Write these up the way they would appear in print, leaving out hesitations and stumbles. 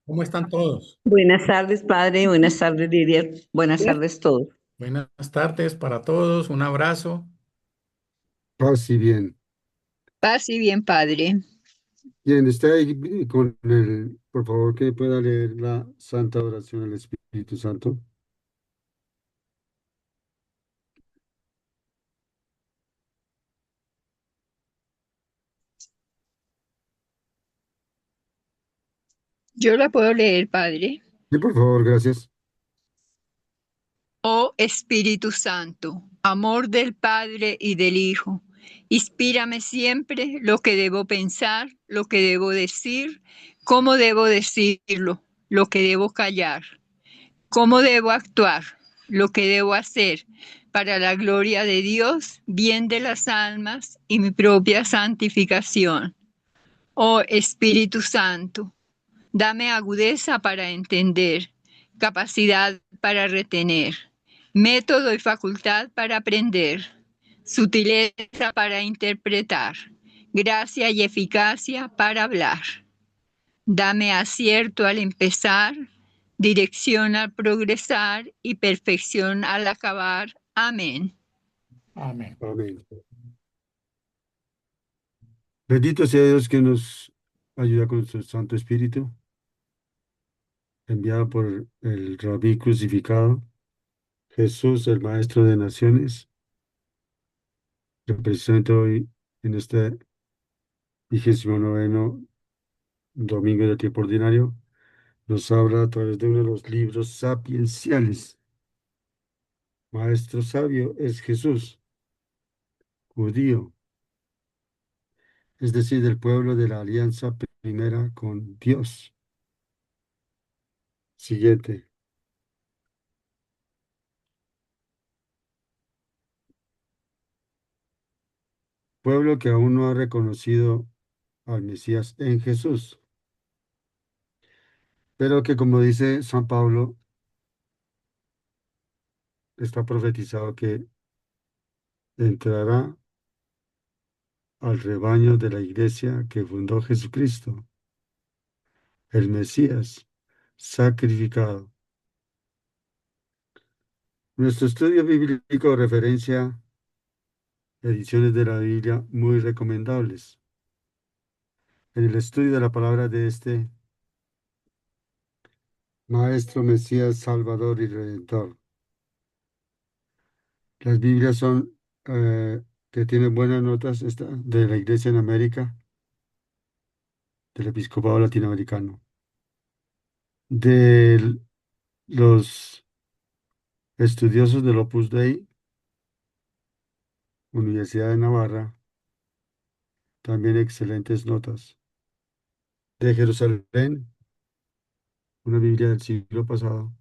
¿Cómo están todos? Buenas tardes, padre. Buenas tardes, Lidia. Buenas tardes, todos. Buenas tardes para todos, un abrazo. Paz y bien. Paz y bien, Padre. Bien, está ahí con por favor, que pueda leer la santa oración al Espíritu Santo. Yo la puedo leer, Padre. Sí, por favor, gracias. Oh Espíritu Santo, amor del Padre y del Hijo, inspírame siempre lo que debo pensar, lo que debo decir, cómo debo decirlo, lo que debo callar, cómo debo actuar, lo que debo hacer, para la gloria de Dios, bien de las almas y mi propia santificación. Oh Espíritu Santo, dame agudeza para entender, capacidad para retener, método y facultad para aprender, sutileza para interpretar, gracia y eficacia para hablar. Dame acierto al empezar, dirección al progresar y perfección al acabar. Amén. Amén. Amén. Bendito sea Dios que nos ayuda con su Santo Espíritu, enviado por el Rabí crucificado, Jesús, el Maestro de Naciones, que precisamente hoy, en este 29º domingo de tiempo ordinario, nos habla a través de uno de los libros sapienciales. Maestro sabio es Jesús, judío, es decir, del pueblo de la alianza primera con Dios. Siguiente. Pueblo que aún no ha reconocido al Mesías en Jesús, pero que, como dice San Pablo, está profetizado que entrará al rebaño de la iglesia que fundó Jesucristo, el Mesías sacrificado. Nuestro estudio bíblico referencia ediciones de la Biblia muy recomendables. En el estudio de la palabra de este Maestro, Mesías, Salvador y Redentor. Las Biblias son que tienen buenas notas de la Iglesia en América, del Episcopado Latinoamericano, de los estudiosos del Opus Dei, Universidad de Navarra, también excelentes notas. De Jerusalén, una Biblia del siglo pasado,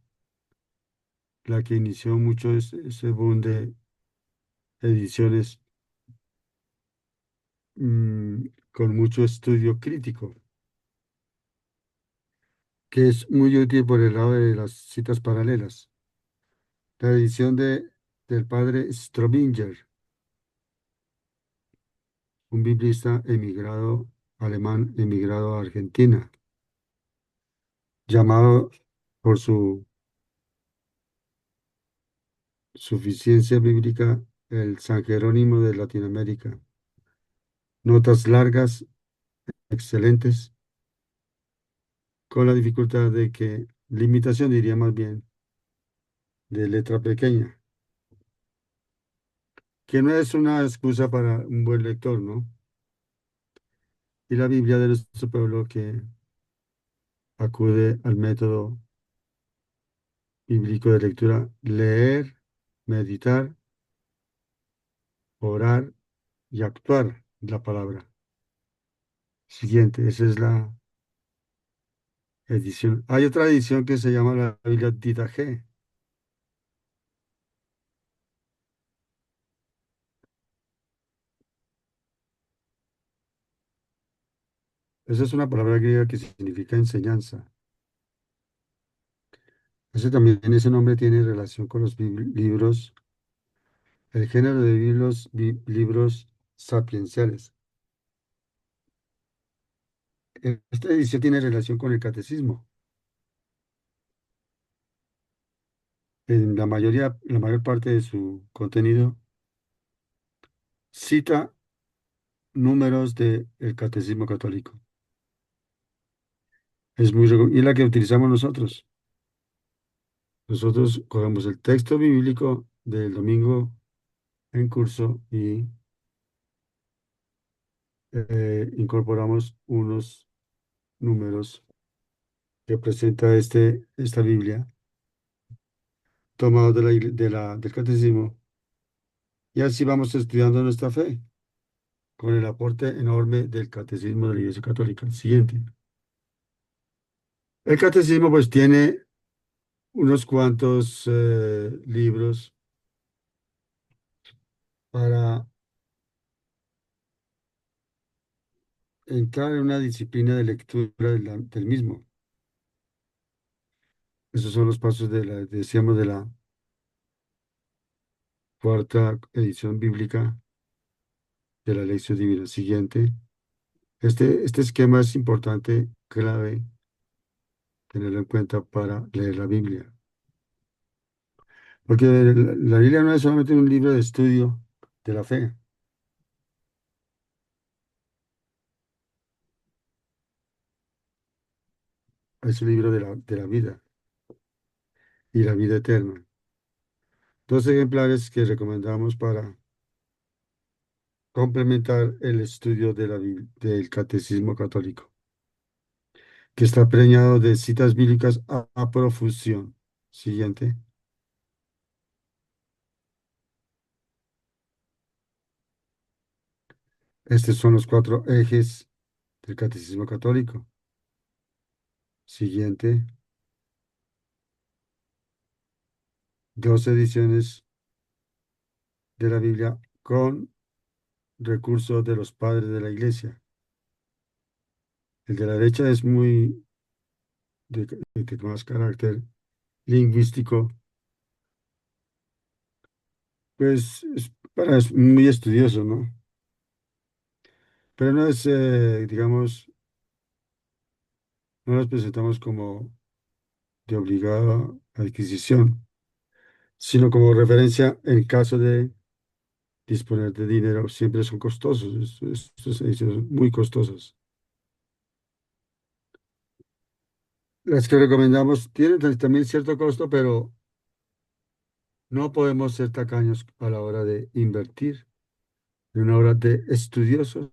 la que inició mucho ese boom de ediciones con mucho estudio crítico, que es muy útil por el lado de las citas paralelas. La edición del padre Strobinger, un biblista emigrado, alemán emigrado a Argentina, llamado por su suficiencia bíblica el San Jerónimo de Latinoamérica. Notas largas, excelentes, con la dificultad de que, limitación diría más bien, de letra pequeña, que no es una excusa para un buen lector, ¿no? Y la Biblia de nuestro pueblo que acude al método bíblico de lectura, leer, meditar, orar y actuar la palabra. Siguiente, esa es la edición. Hay otra edición que se llama la Biblia Didache. Esa es una palabra griega que significa enseñanza. Ese también, ese nombre tiene relación con los libros, el género de libros sapienciales. Esta edición tiene relación con el catecismo. en la mayor parte de su contenido, cita números del Catecismo Católico. Y es la que utilizamos nosotros. Nosotros cogemos el texto bíblico del domingo en curso y incorporamos unos números que presenta esta Biblia, tomados del catecismo, y así vamos estudiando nuestra fe, con el aporte enorme del catecismo de la Iglesia Católica. Siguiente. El catecismo pues tiene unos cuantos libros para entrar en una disciplina de lectura del mismo. Esos son los pasos decíamos, de la cuarta edición bíblica de la lección divina. Siguiente. Este esquema es importante, clave, tenerlo en cuenta para leer la Biblia. Porque la Biblia no es solamente un libro de estudio de la fe, es un libro de la vida y la vida eterna. Dos ejemplares que recomendamos para complementar el estudio del Catecismo Católico, que está preñado de citas bíblicas a profusión. Siguiente. Estos son los cuatro ejes del Catecismo Católico. Siguiente. Dos ediciones de la Biblia con recursos de los padres de la Iglesia. El de la derecha es muy de más carácter lingüístico, pues es muy estudioso, ¿no? Pero no es, digamos, no los presentamos como de obligada adquisición, sino como referencia en caso de disponer de dinero. Siempre son costosos, estos ediciones son muy costosas. Las que recomendamos tienen también cierto costo, pero no podemos ser tacaños a la hora de invertir en una obra de estudiosos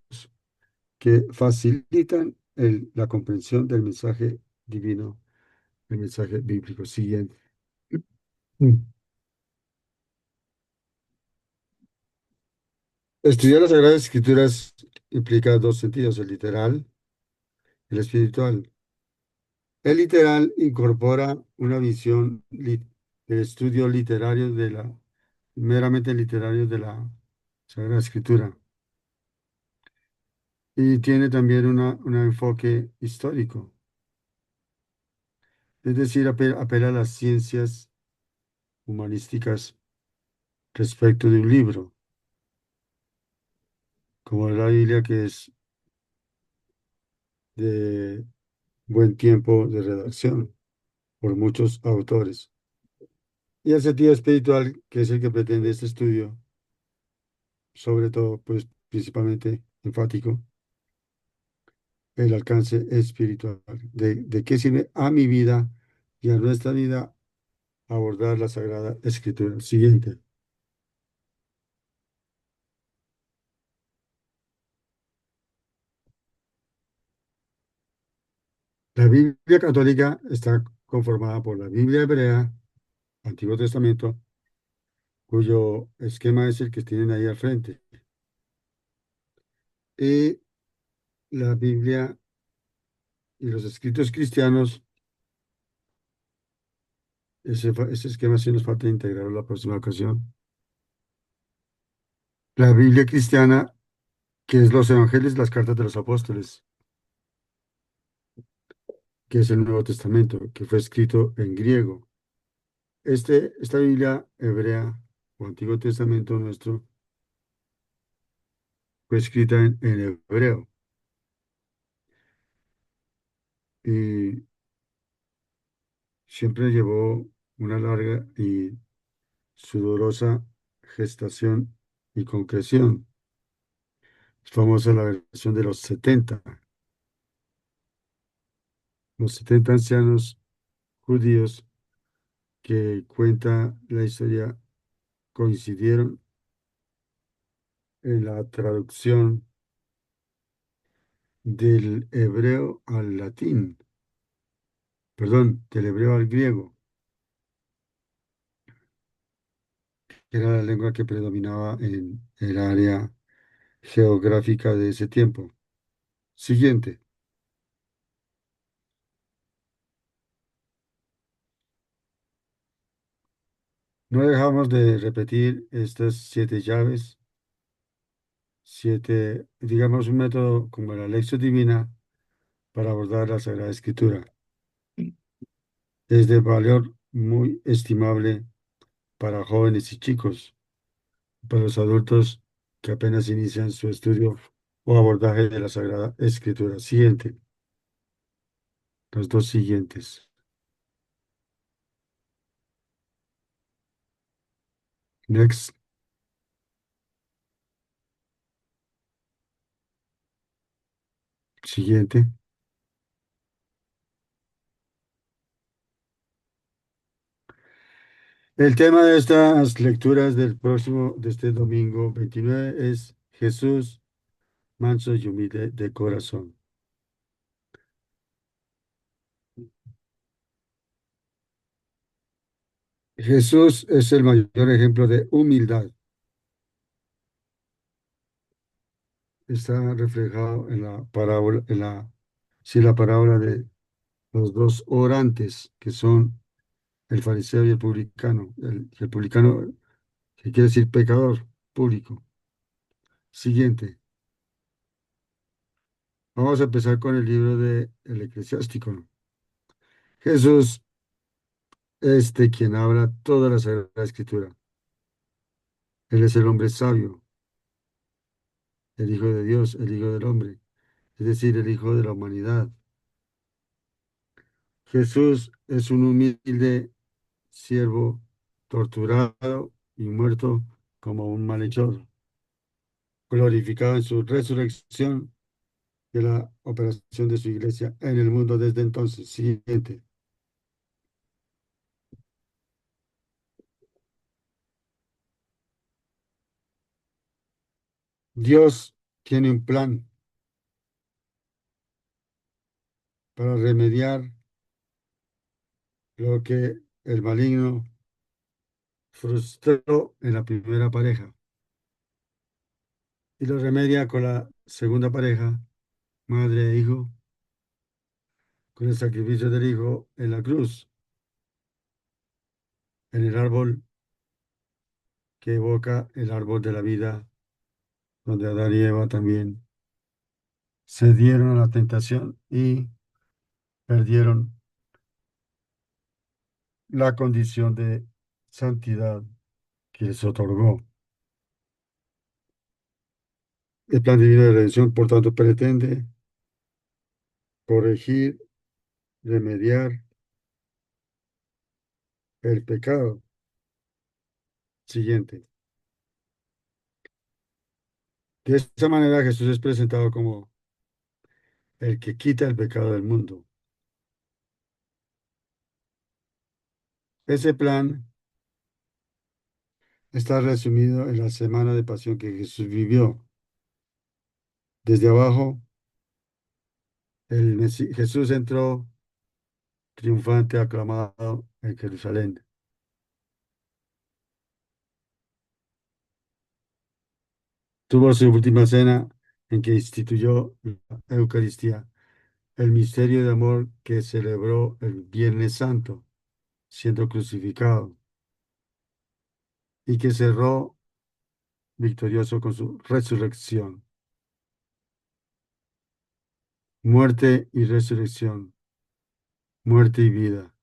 que facilitan la comprensión del mensaje divino, el mensaje bíblico. Siguiente. Mm. Estudiar las Sagradas Escrituras implica dos sentidos, el literal y el espiritual. El literal incorpora una visión del estudio literario meramente literario de la Sagrada Escritura. Y tiene también un enfoque histórico, es decir, apela a las ciencias humanísticas respecto de un libro, como la Biblia, que es de buen tiempo de redacción por muchos autores. Y el sentido espiritual, que es el que pretende este estudio, sobre todo, pues principalmente enfático, el alcance espiritual. ¿De qué sirve a mi vida y a nuestra vida abordar la Sagrada Escritura? Siguiente. La Biblia católica está conformada por la Biblia hebrea, Antiguo Testamento, cuyo esquema es el que tienen ahí al frente, y la Biblia y los escritos cristianos. Ese esquema sí nos falta integrarlo la próxima ocasión. La Biblia cristiana, que es los evangelios, las cartas de los apóstoles, que es el Nuevo Testamento, que fue escrito en griego. Esta Biblia hebrea o Antiguo Testamento nuestro fue escrita en hebreo y siempre llevó una larga y sudorosa gestación y concreción. Es famosa la versión de los 70. Los 70 ancianos judíos que cuenta la historia coincidieron en la traducción del hebreo al latín, perdón, del hebreo al griego, que era la lengua que predominaba en el área geográfica de ese tiempo. Siguiente. No dejamos de repetir estas 7 llaves, digamos, un método como la lección divina para abordar la Sagrada Escritura. Es de valor muy estimable para jóvenes y chicos, para los adultos que apenas inician su estudio o abordaje de la Sagrada Escritura. Siguiente. Los dos siguientes. Next. Siguiente. El tema de estas lecturas de este domingo 29 es Jesús, manso y humilde de corazón. Jesús es el mayor ejemplo de humildad. Está reflejado en la parábola, sí, la parábola de los dos orantes, que son el fariseo y el publicano. El publicano, que quiere decir pecador público. Siguiente. Vamos a empezar con el libro de el Eclesiástico. Jesús es de quien habla toda la Sagrada Escritura. Él es el hombre sabio, el Hijo de Dios, el Hijo del hombre, es decir, el Hijo de la humanidad. Jesús es un humilde siervo torturado y muerto como un malhechor, glorificado en su resurrección y la operación de su iglesia en el mundo desde entonces. Siguiente. Dios tiene un plan para remediar lo que el maligno frustró en la primera pareja y lo remedia con la segunda pareja, madre e hijo, con el sacrificio del hijo en la cruz, en el árbol que evoca el árbol de la vida, donde Adán y Eva también se dieron a la tentación y perdieron la condición de santidad que les otorgó. El plan divino de redención, por tanto, pretende corregir, remediar el pecado. Siguiente. De esta manera Jesús es presentado como el que quita el pecado del mundo. Ese plan está resumido en la semana de pasión que Jesús vivió. Desde abajo, Jesús entró triunfante, aclamado en Jerusalén. Tuvo su última cena en que instituyó la Eucaristía, el misterio de amor que celebró el Viernes Santo, siendo crucificado, y que cerró victorioso con su resurrección. Muerte y resurrección, muerte y vida.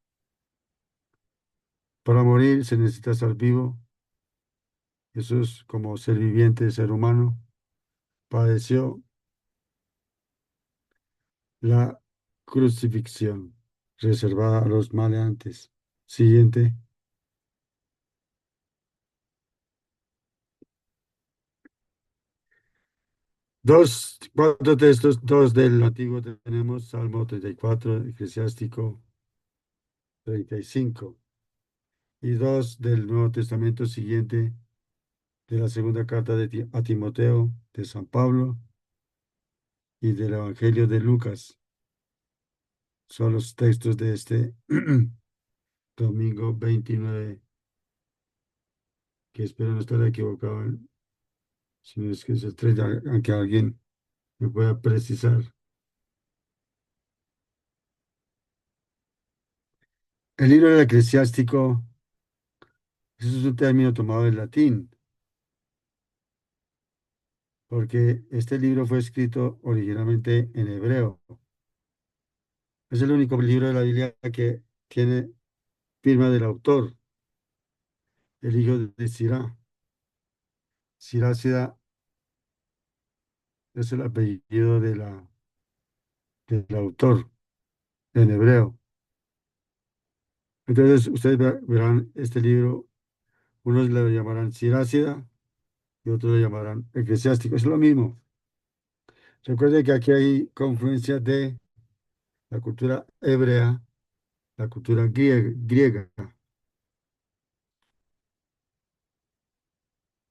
Para morir se necesita estar vivo. Jesús, como ser viviente, ser humano, padeció la crucifixión reservada a los maleantes. Siguiente. Cuatro textos, dos del Antiguo tenemos, Salmo 34, Eclesiástico 35, y dos del Nuevo Testamento siguiente de la segunda carta a Timoteo de San Pablo y del Evangelio de Lucas. Son los textos de este domingo 29, que espero no estar equivocado, si no es que es el 3, aunque alguien me pueda precisar. El libro del eclesiástico, eso es un término tomado del latín, porque este libro fue escrito originalmente en hebreo. Es el único libro de la Biblia que tiene firma del autor, el hijo de Sirá. Sirá es el apellido del autor en hebreo. Entonces, ustedes verán este libro, unos le llamarán Sirácida y otros le llamarán eclesiástico. Es lo mismo. Recuerden que aquí hay confluencia de la cultura hebrea, la cultura griega.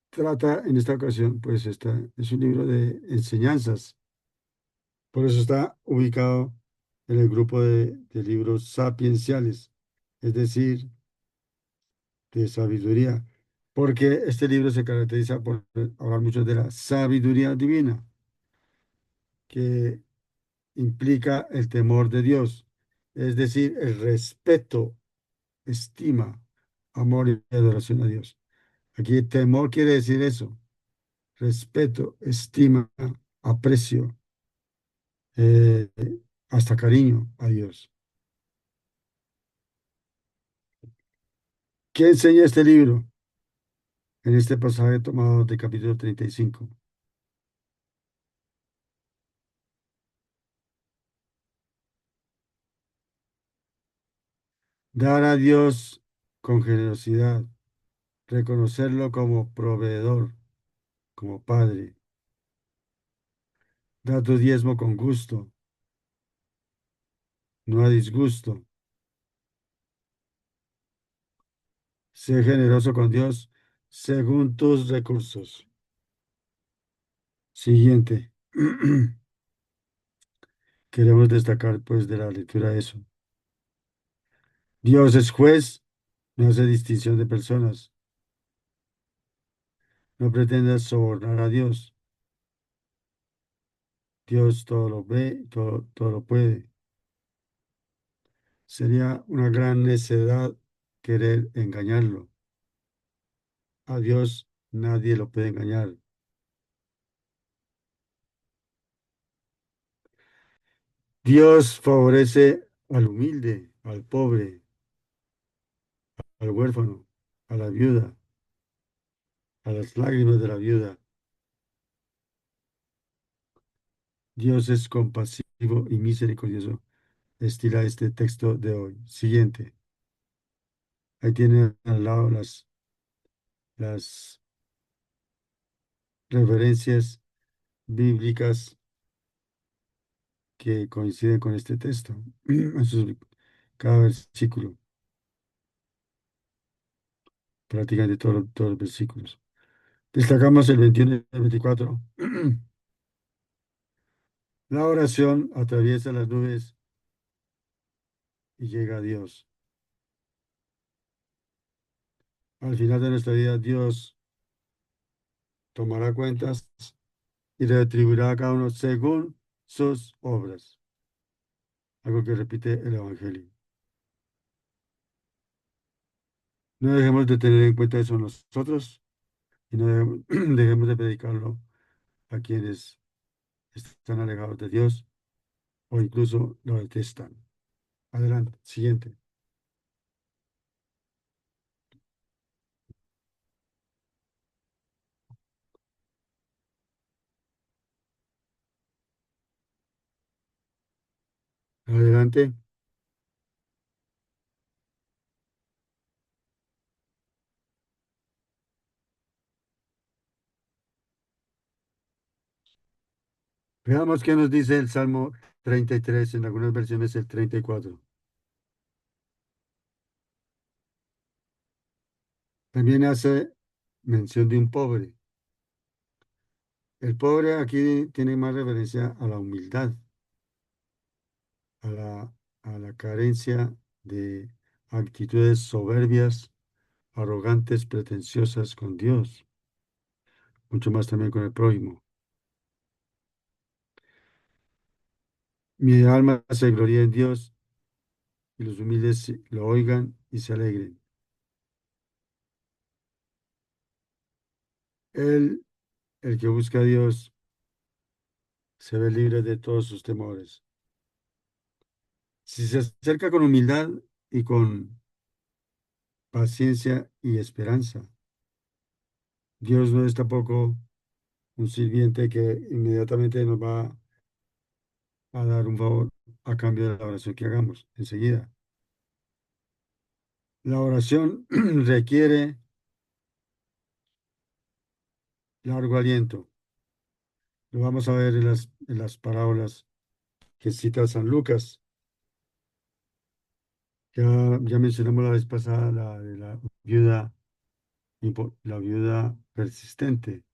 Trata en esta ocasión, pues, es un libro de enseñanzas. Por eso está ubicado en el grupo de libros sapienciales, es decir, de sabiduría, porque este libro se caracteriza por hablar mucho de la sabiduría divina, que implica el temor de Dios, es decir, el respeto, estima, amor y adoración a Dios. Aquí temor quiere decir eso, respeto, estima, aprecio, eh, hasta cariño a Dios. ¿Qué enseña este libro en este pasaje tomado de capítulo 35? Dar a Dios con generosidad, reconocerlo como proveedor, como Padre. Da tu diezmo con gusto, no a disgusto. Sé generoso con Dios según tus recursos. Siguiente. Queremos destacar pues de la lectura eso. Dios es juez, no hace distinción de personas. No pretendas sobornar a Dios. Dios todo lo ve, todo lo puede. Sería una gran necedad querer engañarlo. A Dios nadie lo puede engañar. Dios favorece al humilde, al pobre, al huérfano, a la viuda, a las lágrimas de la viuda. Dios es compasivo y misericordioso. Estila este texto de hoy. Siguiente. Ahí tiene al lado las referencias bíblicas que coinciden con este texto. Cada versículo, prácticamente todos los versículos. Destacamos el 21 y el 24. La oración atraviesa las nubes y llega a Dios. Al final de nuestra vida, Dios tomará cuentas y retribuirá a cada uno según sus obras. Algo que repite el Evangelio. No dejemos de tener en cuenta eso nosotros y no dejemos de predicarlo a quienes están alejados de Dios o incluso lo detestan. Adelante, siguiente. Adelante. Veamos qué nos dice el Salmo 33, en algunas versiones el 34. También hace mención de un pobre. El pobre aquí tiene más referencia a la humildad, a la carencia de actitudes soberbias, arrogantes, pretenciosas con Dios, mucho más también con el prójimo. Mi alma se gloría en Dios y los humildes lo oigan y se alegren. Él, el que busca a Dios, se ve libre de todos sus temores. Si se acerca con humildad y con paciencia y esperanza, Dios no es tampoco un sirviente que inmediatamente nos va a dar un favor a cambio de la oración que hagamos enseguida. La oración requiere largo aliento. Lo vamos a ver en las parábolas que cita San Lucas. Ya mencionamos la vez pasada la de la viuda, la viuda persistente,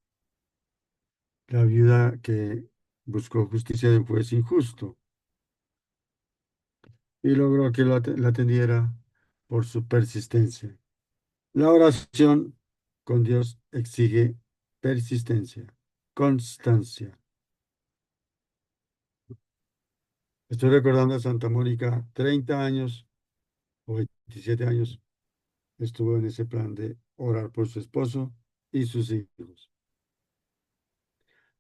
la viuda que buscó justicia de un juez injusto y logró que la atendiera por su persistencia. La oración con Dios exige persistencia, constancia. Estoy recordando a Santa Mónica, 30 años o 27 años estuvo en ese plan de orar por su esposo y sus hijos.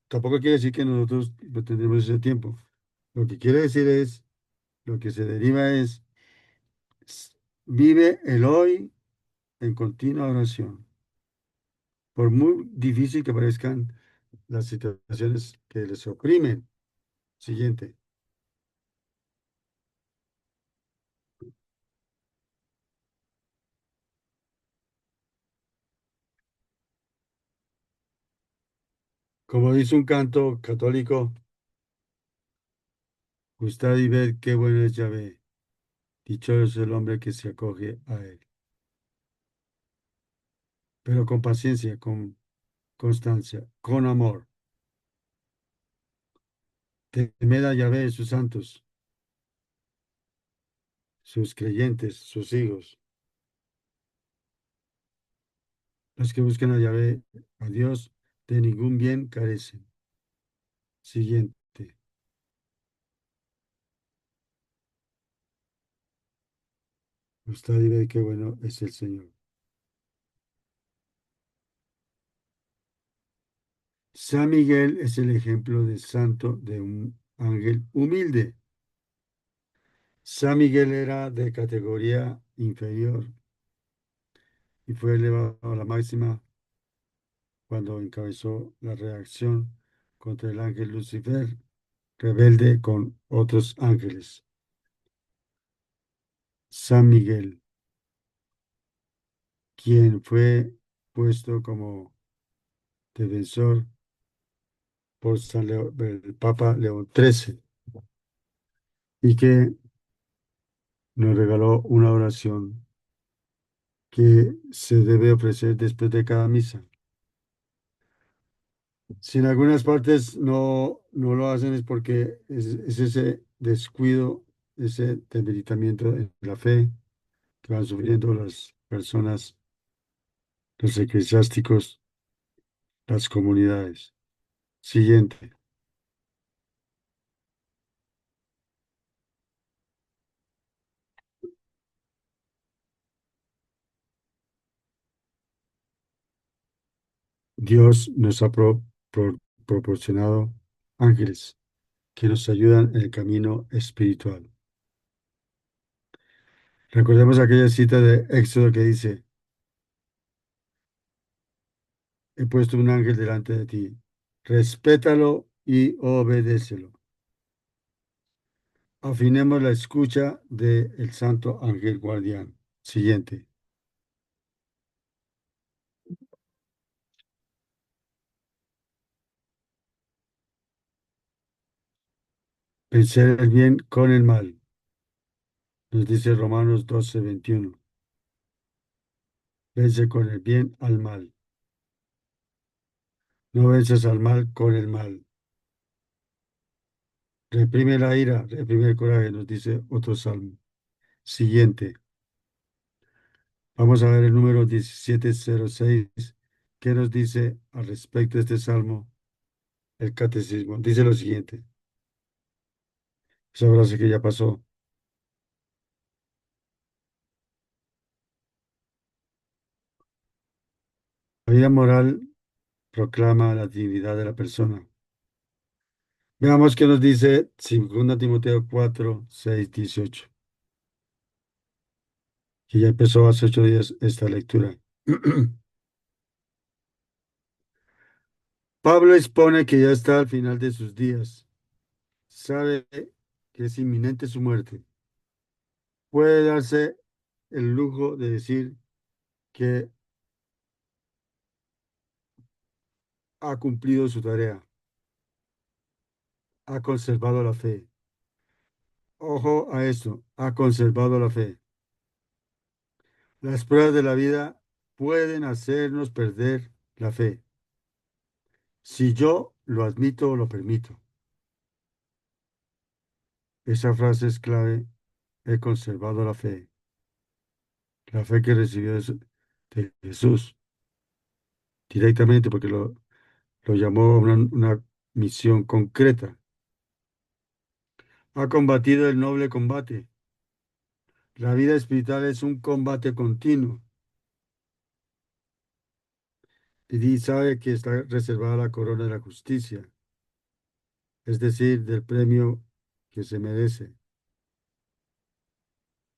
Tampoco quiere decir que nosotros no tendremos ese tiempo. Lo que quiere decir es, lo que se deriva es, vive el hoy en continua oración. Por muy difícil que parezcan las situaciones que les oprimen. Siguiente. Como dice un canto católico, gustad y ved qué bueno es Yahvé. Dichoso es el hombre que se acoge a él. Pero con paciencia, con constancia, con amor. Temed a Yahvé, sus santos, sus creyentes, sus hijos. Los que buscan a Yahvé, a Dios, de ningún bien carecen. Siguiente. Gustad y ved qué bueno es el Señor. San Miguel es el ejemplo de santo de un ángel humilde. San Miguel era de categoría inferior y fue elevado a la máxima cuando encabezó la reacción contra el ángel Lucifer, rebelde con otros ángeles. San Miguel, quien fue puesto como defensor por el Papa León XIII y que nos regaló una oración que se debe ofrecer después de cada misa. Si en algunas partes no lo hacen es porque es ese descuido, ese debilitamiento en la fe que van sufriendo las personas, los eclesiásticos, las comunidades. Siguiente. Dios nos ha proporcionado ángeles que nos ayudan en el camino espiritual. Recordemos aquella cita de Éxodo que dice, he puesto un ángel delante de ti, respétalo y obedécelo. Afinemos la escucha del santo ángel guardián. Siguiente. vencer el bien con el mal, nos dice Romanos 12:21. Vence con el bien al mal. No vences al mal con el mal. Reprime la ira, reprime el coraje, nos dice otro salmo. Siguiente. Vamos a ver el número 1706. ¿Qué nos dice al respecto de este salmo el catecismo? Dice lo siguiente. Esa frase que ya pasó. La vida moral proclama la dignidad de la persona. Veamos qué nos dice 2 Timoteo 4:6-18, que ya empezó hace 8 días esta lectura. Pablo expone que ya está al final de sus días. Sabe que es inminente su muerte. Puede darse el lujo de decir que ha cumplido su tarea, ha conservado la fe. Ojo a esto, ha conservado la fe. Las pruebas de la vida pueden hacernos perder la fe. Si yo lo admito o lo permito. Esa frase es clave. He conservado la fe que recibió de Jesús directamente, porque lo llamó a una misión concreta. Ha combatido el noble combate. La vida espiritual es un combate continuo. Y sabe que está reservada la corona de la justicia, es decir, del premio que se merece.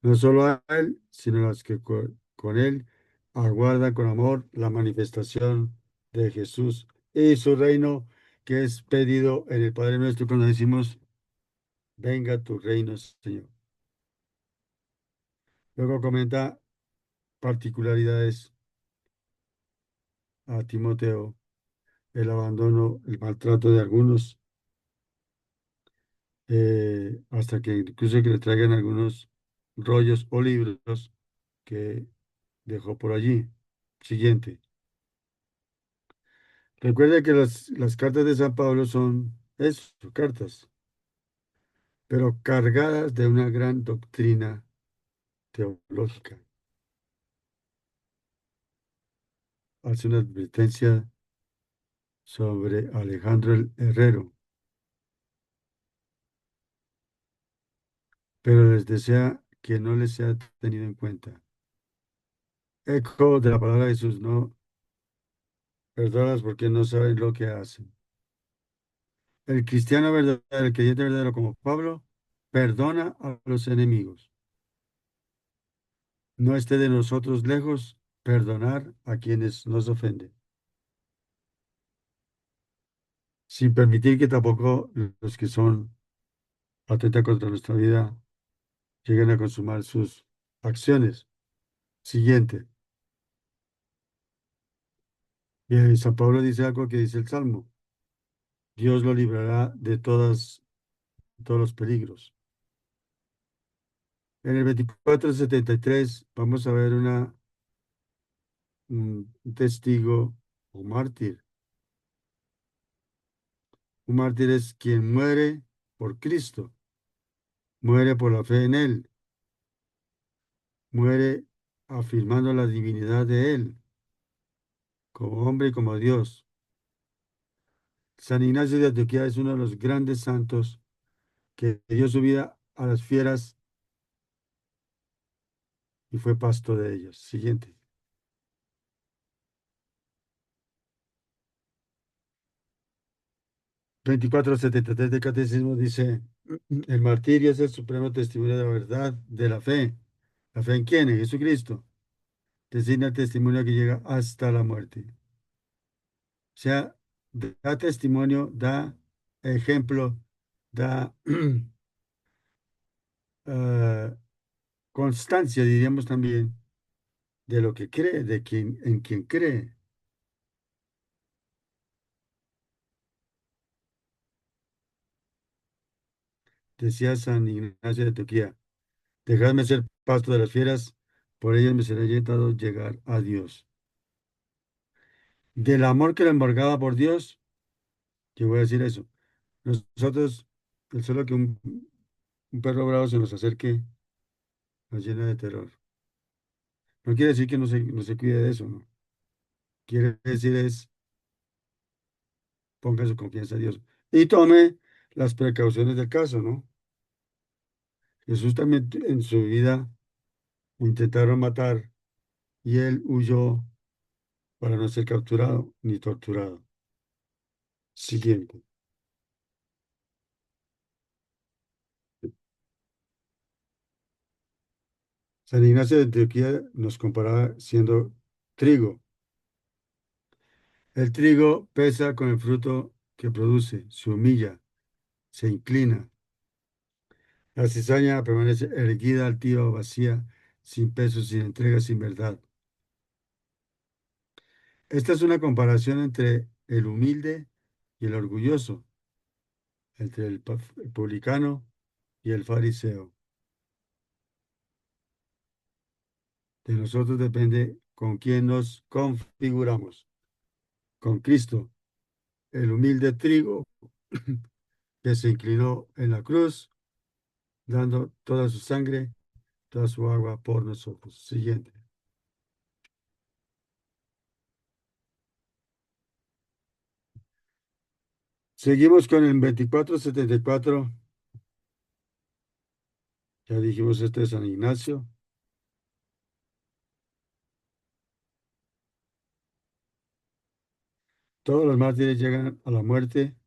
No solo a él, sino a los que con él aguardan con amor la manifestación de Jesús y su reino, que es pedido en el Padre nuestro cuando decimos, venga tu reino, Señor. Luego comenta particularidades a Timoteo, el abandono, el maltrato de algunos, hasta que incluso que le traigan algunos rollos o libros que dejó por allí. Siguiente. Recuerde que las cartas de San Pablo son eso, cartas, pero cargadas de una gran doctrina teológica. Hace una advertencia sobre Alejandro el Herrero, pero les desea que no les sea tenido en cuenta. Eco de la palabra de Jesús, no perdonas porque no saben lo que hacen. El cristiano verdadero, el creyente verdadero como Pablo, perdona a los enemigos. No esté de nosotros lejos perdonar a quienes nos ofenden, sin permitir que tampoco los que son atentan contra nuestra vida lleguen a consumar sus acciones. Siguiente. San Pablo dice algo que dice el Salmo. Dios lo librará de todos los peligros. En el 24:73 vamos a ver un testigo o mártir. Un mártir es quien muere por Cristo, muere por la fe en Él, muere afirmando la divinidad de Él, como hombre y como Dios. San Ignacio de Antioquía es uno de los grandes santos que dio su vida a las fieras y fue pasto de ellos. Siguiente. 24:73 del Catecismo dice, el martirio es el supremo testimonio de la verdad de la fe. ¿La fe en quién? En Jesucristo. Designa el testimonio que llega hasta la muerte. O sea, da testimonio, da ejemplo, da eh, constancia, diríamos también, de lo que cree, en quien cree. Decía San Ignacio de Antioquía, dejadme ser pasto de las fieras, por ellas me será llevado llegar a Dios. Del amor que le embargaba por Dios, yo voy a decir eso. Nosotros, el solo que un perro bravo se nos acerque, nos llena de terror. No quiere decir que no se cuide de eso, ¿no? Quiere decir es, ponga su confianza en Dios. Y tome las precauciones del caso, ¿no? Jesús también en su vida lo intentaron matar y él huyó para no ser capturado ni torturado. Siguiente. San Ignacio de Antioquía nos comparaba siendo trigo. El trigo pesa con el fruto que produce, se humilla, se inclina. La cizaña permanece erguida, altiva, vacía, sin peso, sin entrega, sin verdad. Esta es una comparación entre el humilde y el orgulloso, entre el publicano y el fariseo. De nosotros depende con quién nos configuramos. Con Cristo, el humilde trigo que se inclinó en la cruz, dando toda su sangre, toda su agua por nosotros. Siguiente. Seguimos con el 2474. Ya dijimos, este es San Ignacio. Todos los mártires llegan a la muerte,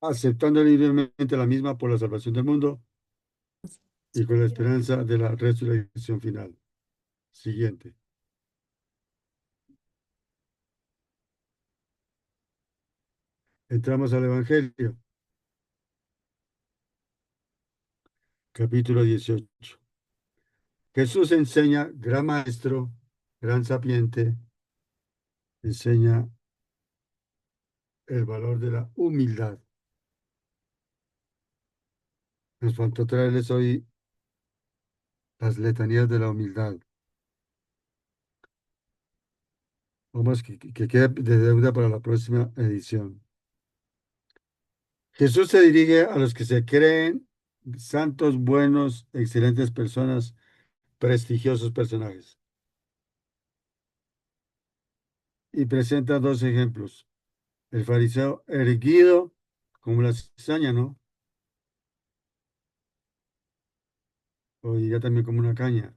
aceptando libremente la misma por la salvación del mundo y con la esperanza de la resurrección final. Siguiente. Entramos al Evangelio, capítulo 18. Jesús enseña, gran maestro, gran sapiente, enseña el valor de la humildad. Nos faltó traerles hoy las letanías de la humildad. Vamos, que quede de deuda para la próxima edición. Jesús se dirige a los que se creen santos, buenos, excelentes personas, prestigiosos personajes. Y presenta dos ejemplos. El fariseo erguido como la cizaña, ¿no? O diría también como una caña.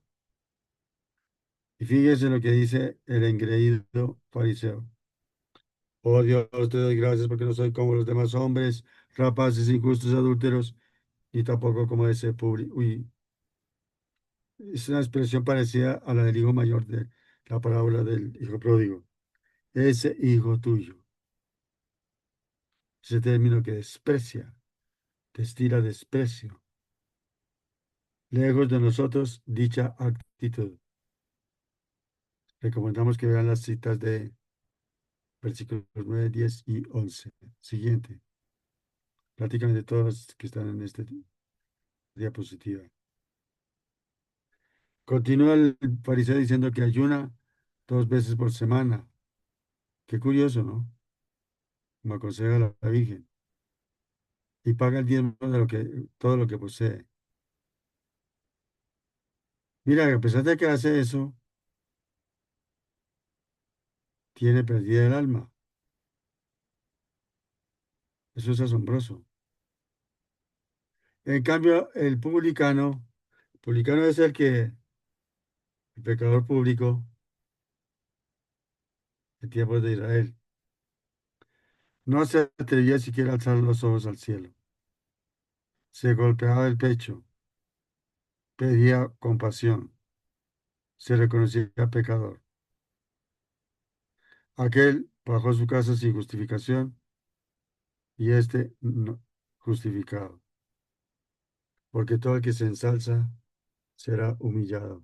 Y fíjese lo que dice el engreído fariseo. Oh Dios, te doy gracias porque no soy como los demás hombres, rapaces, injustos, adúlteros, ni tampoco como ese público. Uy, es una expresión parecida a la del hijo mayor de la parábola del hijo pródigo. Ese hijo tuyo. Ese término que desprecia, destila desprecio. Lejos de nosotros dicha actitud. Recomendamos que vean las citas de versículos 9, 10 y 11. Siguiente. Prácticamente todos que están en esta diapositiva. Continúa el fariseo diciendo que ayuna 2 veces por semana. Qué curioso, ¿no? Como aconseja la Virgen. Y paga el diezmo de todo lo que posee. Mira, a pesar de que hace eso, tiene perdida el alma. Eso es asombroso. En cambio, publicano es el pecador público en tiempos de Israel. No se atrevía siquiera a alzar los ojos al cielo. Se golpeaba el pecho, pedía compasión, se reconocía pecador. Aquel bajó su casa sin justificación y este no, justificado. Porque todo el que se ensalza será humillado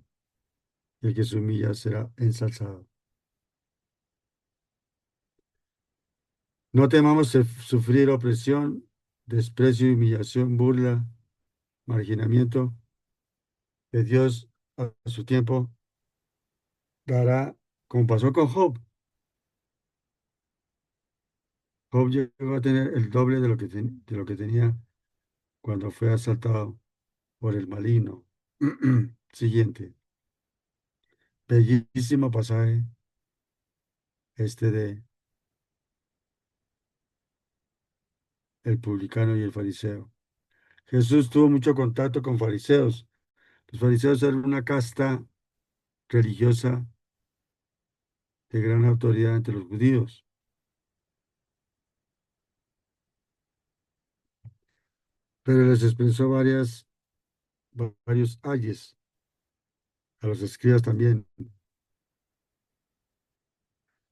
y el que se humilla será ensalzado. No temamos sufrir opresión desprecio, humillación, burla, marginamiento, que Dios a su tiempo dará, como pasó con Job. Job llegó a tener el doble de de lo que tenía cuando fue asaltado por el maligno. Siguiente. Bellísimo pasaje este de el publicano y el fariseo. Jesús tuvo mucho contacto con fariseos. Los fariseos eran una casta religiosa de gran autoridad entre los judíos, pero les expresó varios ayes a los escribas también.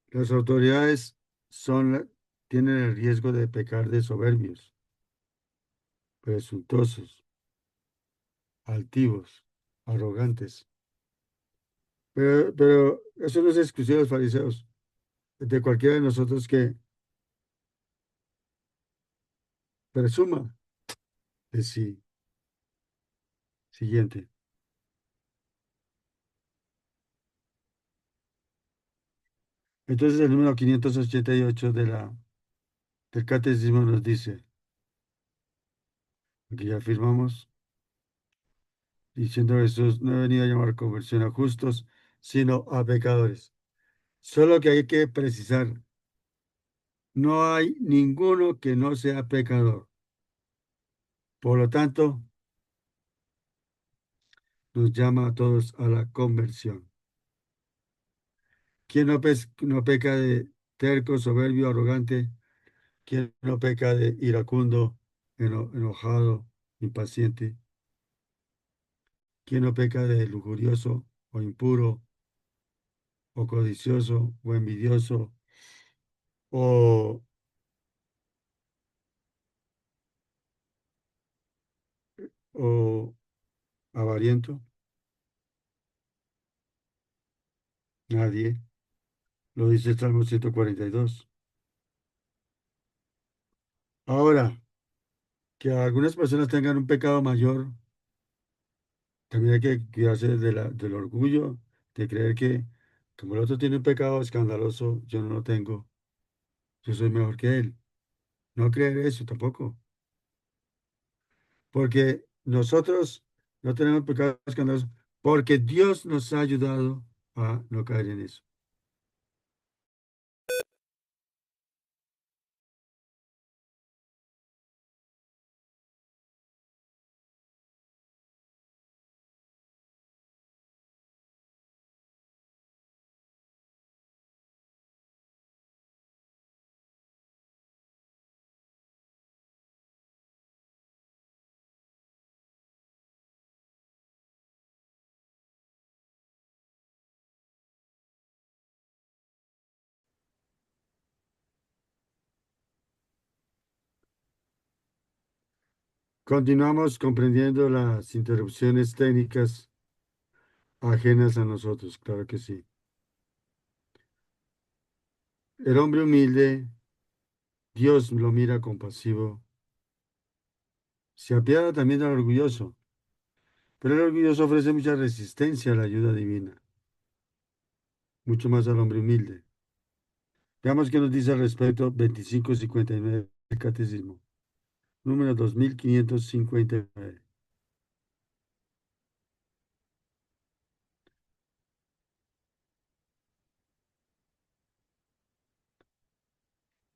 Las autoridades tienen el riesgo de pecar de soberbios, presuntuosos, altivos, arrogantes. Pero eso no es exclusivo de los fariseos, de cualquiera de nosotros que presuma de sí. Siguiente. Entonces el número 588 del Catecismo nos dice, aquí ya afirmamos, diciendo Jesús, no he venido a llamar a conversión a justos, sino a pecadores. Solo que hay que precisar, no hay ninguno que no sea pecador. Por lo tanto, nos llama a todos a la conversión. ¿Quién no peca de terco, soberbio, arrogante? ¿Quién no peca de iracundo, enojado, impaciente? ¿Quién no peca de lujurioso o impuro o codicioso o envidioso o, o avariento? Nadie. Lo dice el Salmo 142. Ahora, que algunas personas tengan un pecado mayor, también hay que cuidarse del orgullo, de creer que como el otro tiene un pecado escandaloso, yo no lo tengo, yo soy mejor que él. No creer eso tampoco, porque nosotros no tenemos pecado escandaloso, porque Dios nos ha ayudado a no caer en eso. Continuamos comprendiendo las interrupciones técnicas ajenas a nosotros, claro que sí. El hombre humilde, Dios lo mira compasivo, se apiada también del orgulloso, pero el orgulloso ofrece mucha resistencia a la ayuda divina, mucho más al hombre humilde. Veamos qué nos dice al respecto 2559 del Catecismo, número 2559.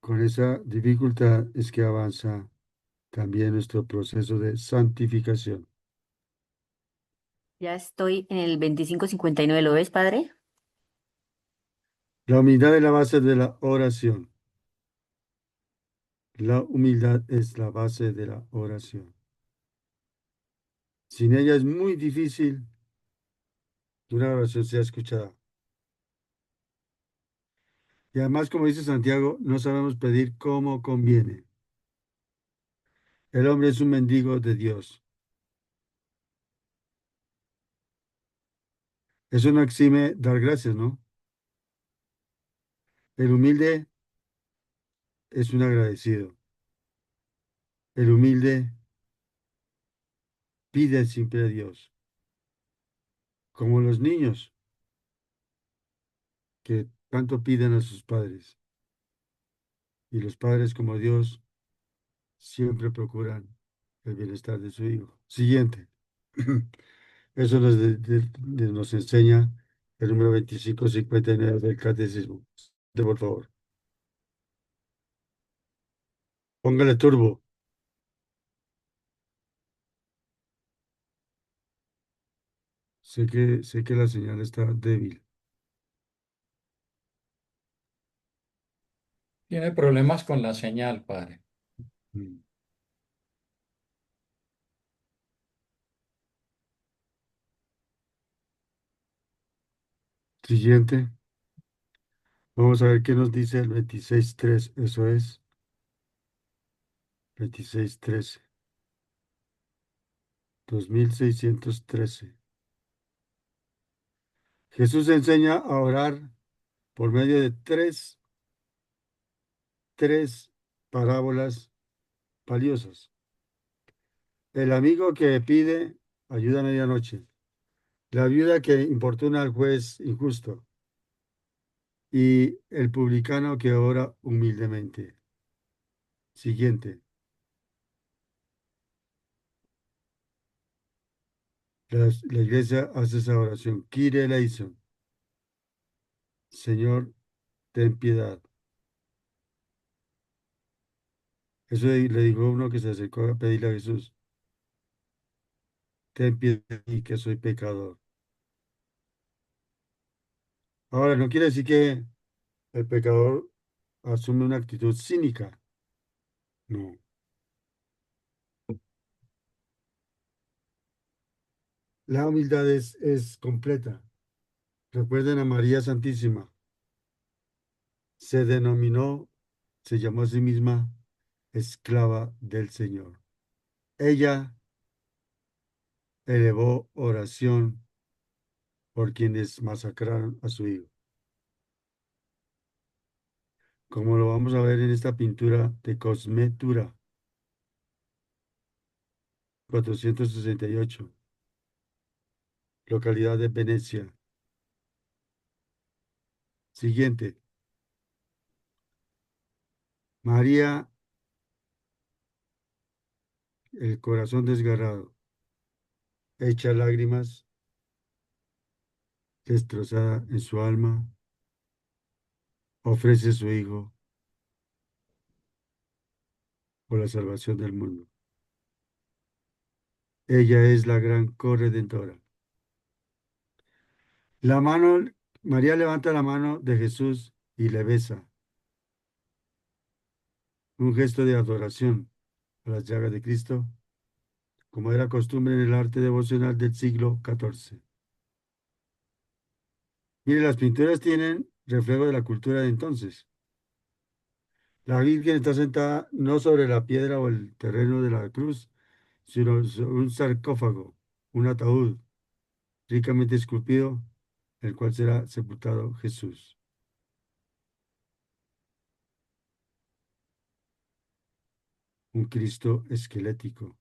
Con esa dificultad es que avanza también nuestro proceso de santificación. Ya estoy en el 2559. ¿Lo ves, padre? La humildad es la base de la oración. La humildad es la base de la oración. Sin ella es muy difícil que una oración sea escuchada. Y además, como dice Santiago, no sabemos pedir como conviene. El hombre es un mendigo de Dios. Eso no exime dar gracias, ¿no? El humilde es un agradecido. El humilde pide siempre a Dios, como los niños que tanto piden a sus padres. Y los padres como Dios siempre procuran el bienestar de su hijo. Siguiente. Eso nos enseña el número 2559 del Catecismo. Por favor. Póngale turbo. Sé que la señal está débil. Tiene problemas con la señal, padre. Mm. Siguiente. Vamos a ver qué nos dice el 26.3. Eso es 26.13. 2613. Jesús enseña a orar por medio de tres parábolas valiosas. El amigo que pide ayuda a medianoche. La viuda que importuna al juez injusto. Y el publicano que ora humildemente. Siguiente. La iglesia hace esa oración. Kyrie eleison. Señor, ten piedad. Eso le dijo uno que se acercó a pedirle a Jesús. Ten piedad de mí, que soy pecador. Ahora, no quiere decir que el pecador asume una actitud cínica. No. La humildad es completa. Recuerden a María Santísima. Se denominó, se llamó a sí misma esclava del Señor. Ella elevó oración por quienes masacraron a su hijo. Como lo vamos a ver en esta pintura de Cosmetura 468, localidad de Venecia. Siguiente. María, el corazón desgarrado, hecha lágrimas, destrozada en su alma, ofrece a su hijo por la salvación del mundo. Ella es la gran corredentora. La mano, María levanta la mano de Jesús y le besa, un gesto de adoración a las llagas de Cristo, como era costumbre en el arte devocional del siglo XIV. Mire, las pinturas tienen reflejo de la cultura de entonces. La Virgen está sentada no sobre la piedra o el terreno de la cruz, sino sobre un sarcófago, un ataúd ricamente esculpido, en el cual será sepultado Jesús. Un Cristo esquelético,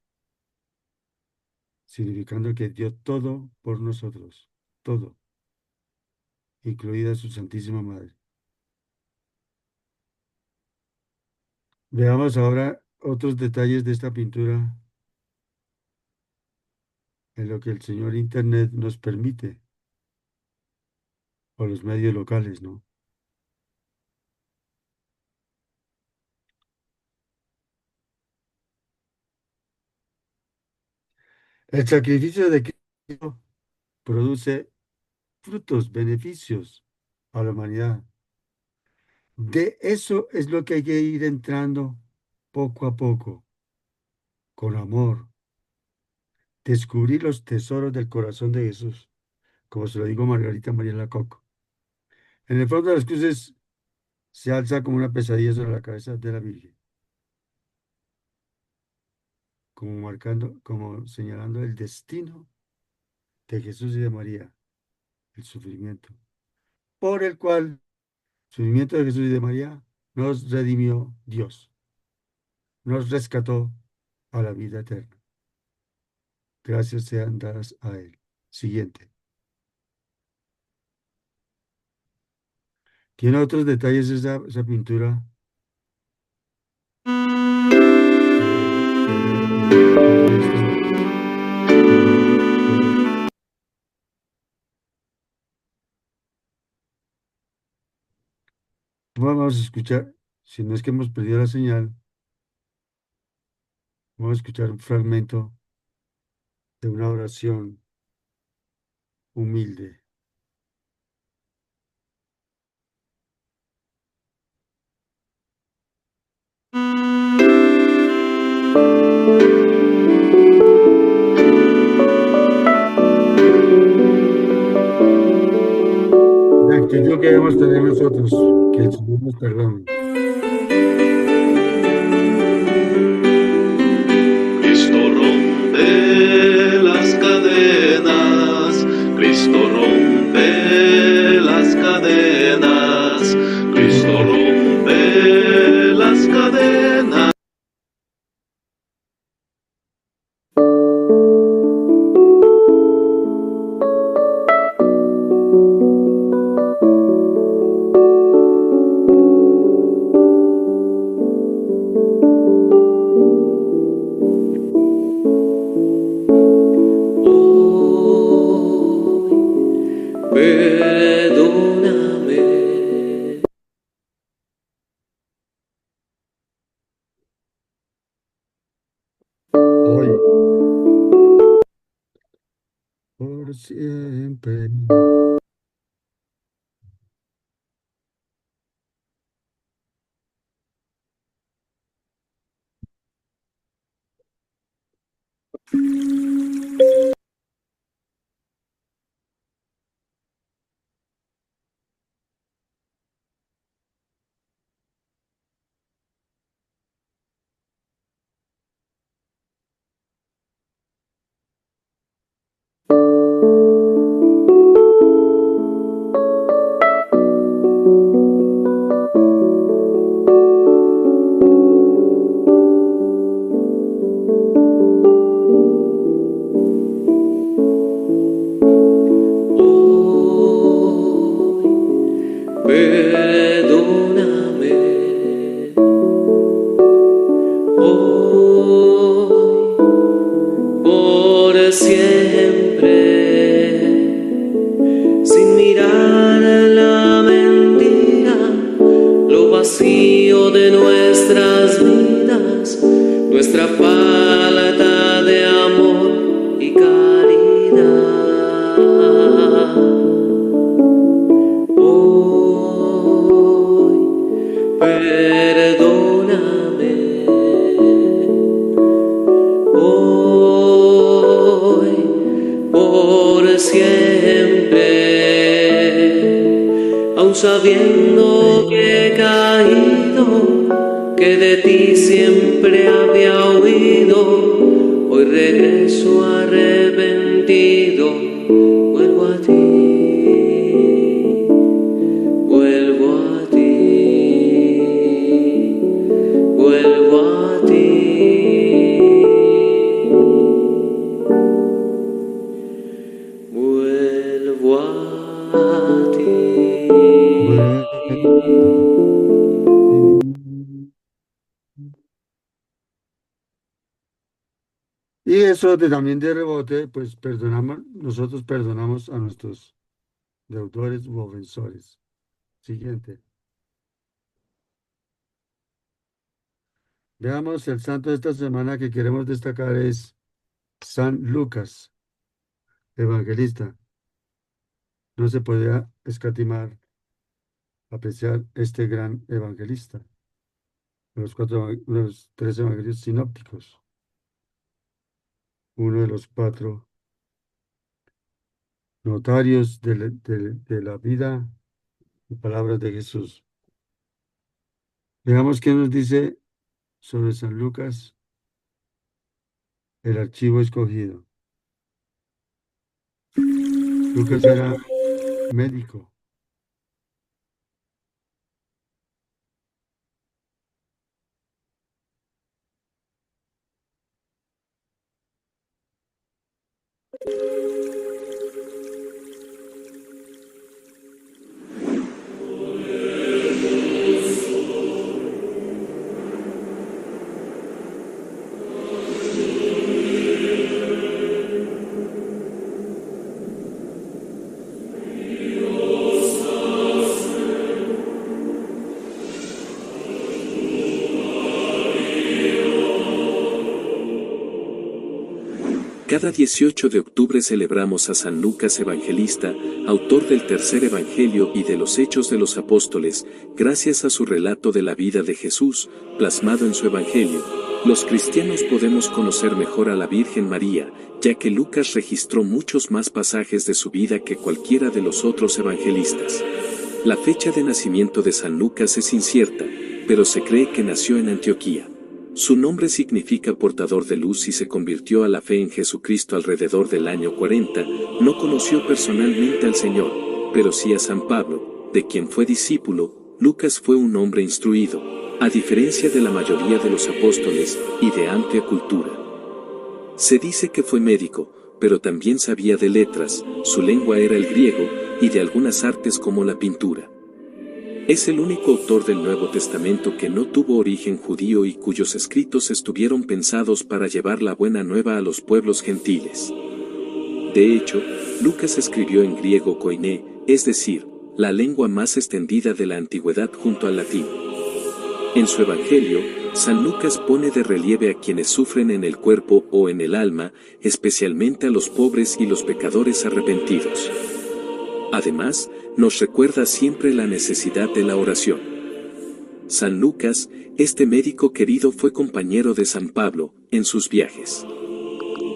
significando que dio todo por nosotros, todo, incluida su Santísima Madre. Veamos ahora otros detalles de esta pintura en lo que el señor Internet nos permite, o los medios locales, ¿no? El sacrificio de Cristo produce frutos, beneficios a la humanidad. De eso es lo que hay que ir entrando poco a poco, con amor, descubrir los tesoros del corazón de Jesús, como se lo digo Margarita María Lacoco. En el fondo de las cruces se alza como una pesadilla sobre la cabeza de la Virgen, como marcando, como señalando el destino de Jesús y de María, el sufrimiento, por el cual, sufrimiento de Jesús y de María, nos redimió Dios, nos rescató a la vida eterna. Gracias sean dadas a Él. Siguiente. ¿Tiene otros detalles esa pintura? Vamos a escuchar, si no es que hemos perdido la señal, vamos a escuchar un fragmento de una oración humilde. La actitud que debemos tener nosotros, que el Señor nos perdone. Cristo rompe las cadenas, Cristo rompe las cadenas, Cristo rompe las cadenas. Perdóname. Hoy, por siempre. Perdóname, hoy, por siempre, sin mirar la mentira, lo vacío de nuestras vidas, nuestra falta de amor y caridad. Perdóname, hoy, por siempre, aun sabiendo que he caído, que de ti siempre había huido, hoy regreso arrepentido, vuelvo a ti. Vuelvo a ti, vuelvo a ti, vuelvo a ti. Y eso también de rebote, pues nosotros perdonamos a nuestros deudores u ofensores. Siguiente. Veamos, el santo de esta semana que queremos destacar es San Lucas, evangelista. No se podía escatimar apreciar este gran evangelista, los tres evangelios sinópticos, uno de los cuatro notarios de la vida y palabras de Jesús. Veamos qué nos dice sobre San Lucas, el archivo escogido. Lucas era médico. Cada 18 de octubre celebramos a San Lucas Evangelista, autor del tercer Evangelio y de los Hechos de los Apóstoles. Gracias a su relato de la vida de Jesús, plasmado en su Evangelio, los cristianos podemos conocer mejor a la Virgen María, ya que Lucas registró muchos más pasajes de su vida que cualquiera de los otros evangelistas. La fecha de nacimiento de San Lucas es incierta, pero se cree que nació en Antioquía. Su nombre significa portador de luz y se convirtió a la fe en Jesucristo alrededor del año 40. No conoció personalmente al Señor, pero sí a San Pablo, de quien fue discípulo. Lucas fue un hombre instruido, a diferencia de la mayoría de los apóstoles, y de amplia cultura. Se dice que fue médico, pero también sabía de letras, su lengua era el griego, y de algunas artes como la pintura. Es el único autor del Nuevo Testamento que no tuvo origen judío y cuyos escritos estuvieron pensados para llevar la buena nueva a los pueblos gentiles. De hecho, Lucas escribió en griego koiné, es decir, la lengua más extendida de la antigüedad junto al latín. En su Evangelio, San Lucas pone de relieve a quienes sufren en el cuerpo o en el alma, especialmente a los pobres y los pecadores arrepentidos. Además, nos recuerda siempre la necesidad de la oración. San Lucas, este médico querido, fue compañero de San Pablo en sus viajes.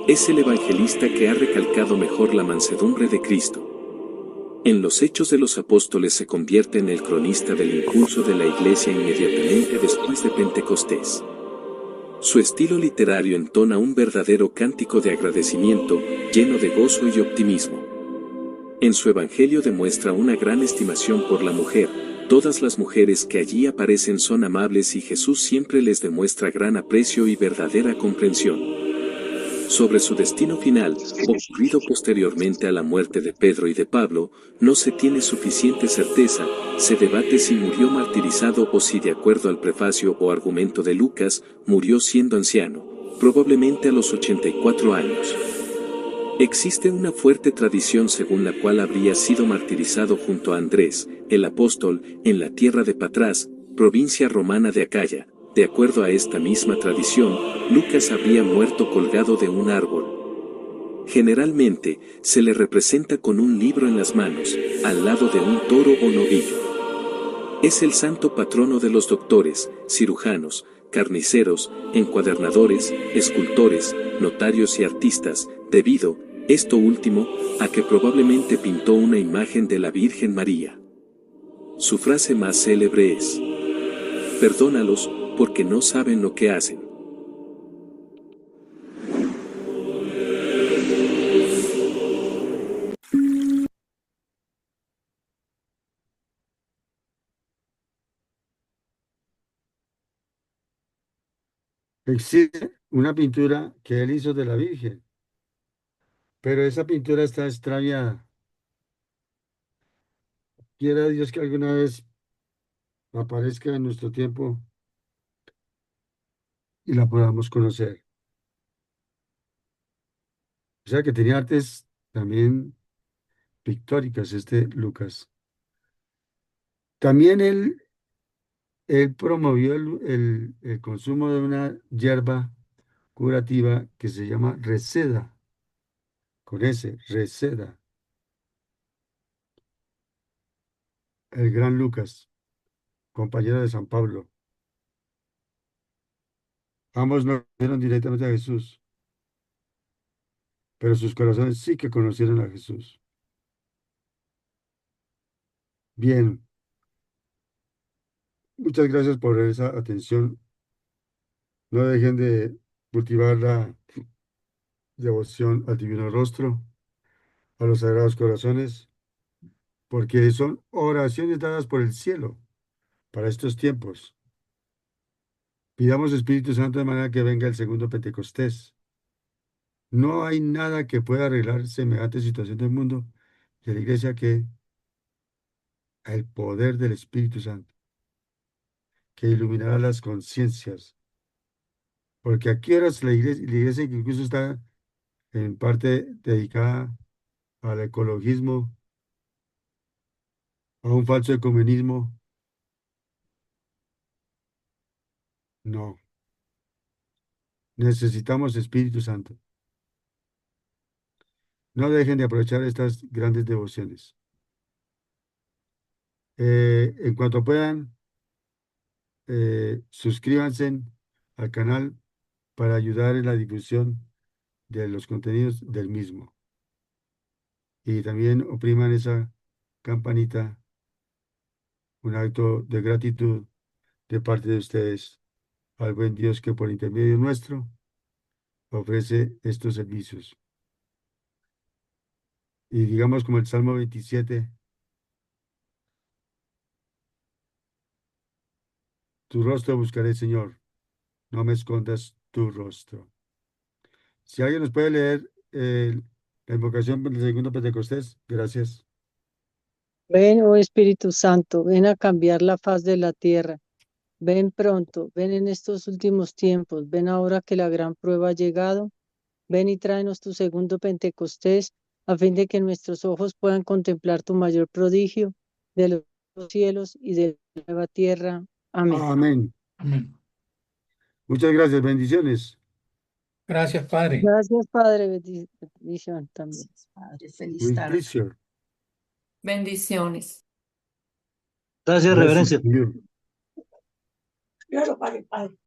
Es el evangelista que ha recalcado mejor la mansedumbre de Cristo. En los Hechos de los Apóstoles se convierte en el cronista del impulso de la Iglesia inmediatamente después de Pentecostés. Su estilo literario entona un verdadero cántico de agradecimiento, lleno de gozo y optimismo. En su Evangelio demuestra una gran estimación por la mujer. Todas las mujeres que allí aparecen son amables y Jesús siempre les demuestra gran aprecio y verdadera comprensión. Sobre su destino final, ocurrido posteriormente a la muerte de Pedro y de Pablo, no se tiene suficiente certeza. Se debate si murió martirizado o si, de acuerdo al prefacio o argumento de Lucas, murió siendo anciano, probablemente a los 84 años. Existe una fuerte tradición según la cual habría sido martirizado junto a Andrés, el apóstol, en la tierra de Patras, provincia romana de Acaya. De acuerdo a esta misma tradición, Lucas habría muerto colgado de un árbol. Generalmente, se le representa con un libro en las manos, al lado de un toro o novillo. Es el santo patrono de los doctores, cirujanos, carniceros, encuadernadores, escultores, notarios y artistas, debido, esto último, a que probablemente pintó una imagen de la Virgen María. Su frase más célebre es: perdónalos, porque no saben lo que hacen. Existe una pintura que él hizo de la Virgen, pero esa pintura está extraviada. Quiera Dios que alguna vez aparezca en nuestro tiempo y la podamos conocer. O sea que tenía artes también pictóricas este Lucas. También él promovió el consumo de una hierba curativa que se llama reseda, con S, reseda. El gran Lucas, compañero de San Pablo. Ambos no vieron directamente a Jesús, pero sus corazones sí que conocieron a Jesús. Bien, muchas gracias por esa atención. No dejen de cultivar la devoción al Divino Rostro, a los Sagrados Corazones, porque son oraciones dadas por el cielo para estos tiempos. Pidamos Espíritu Santo de manera que venga el segundo Pentecostés. No hay nada que pueda arreglar semejante situación del mundo de la iglesia que el poder del Espíritu Santo, que iluminará las conciencias. Porque aquí ahora la iglesia que incluso está en parte dedicada al ecologismo, a un falso ecumenismo, no. Necesitamos Espíritu Santo. No dejen de aprovechar estas grandes devociones. En cuanto puedan, suscríbanse al canal para ayudar en la difusión de los contenidos del mismo. Y también opriman esa campanita, un acto de gratitud de parte de ustedes al buen Dios que por intermedio nuestro ofrece estos servicios. Y digamos como el Salmo 27, tu rostro buscaré, Señor, no me escondas tu rostro. Si alguien nos puede leer la invocación del segundo Pentecostés, gracias. Ven, oh Espíritu Santo, ven a cambiar la faz de la tierra. Ven pronto, ven en estos últimos tiempos, ven ahora que la gran prueba ha llegado. Ven y tráenos tu segundo Pentecostés, a fin de que nuestros ojos puedan contemplar tu mayor prodigio de los cielos y de la nueva tierra. Amén. Amén. Amén. Muchas gracias, bendiciones. Gracias, Padre. Gracias, Padre, bendición también. Padre, feliz With tarde. pleasure. Bendiciones. Gracias, Blessings reverencia. to you. Claro, Padre.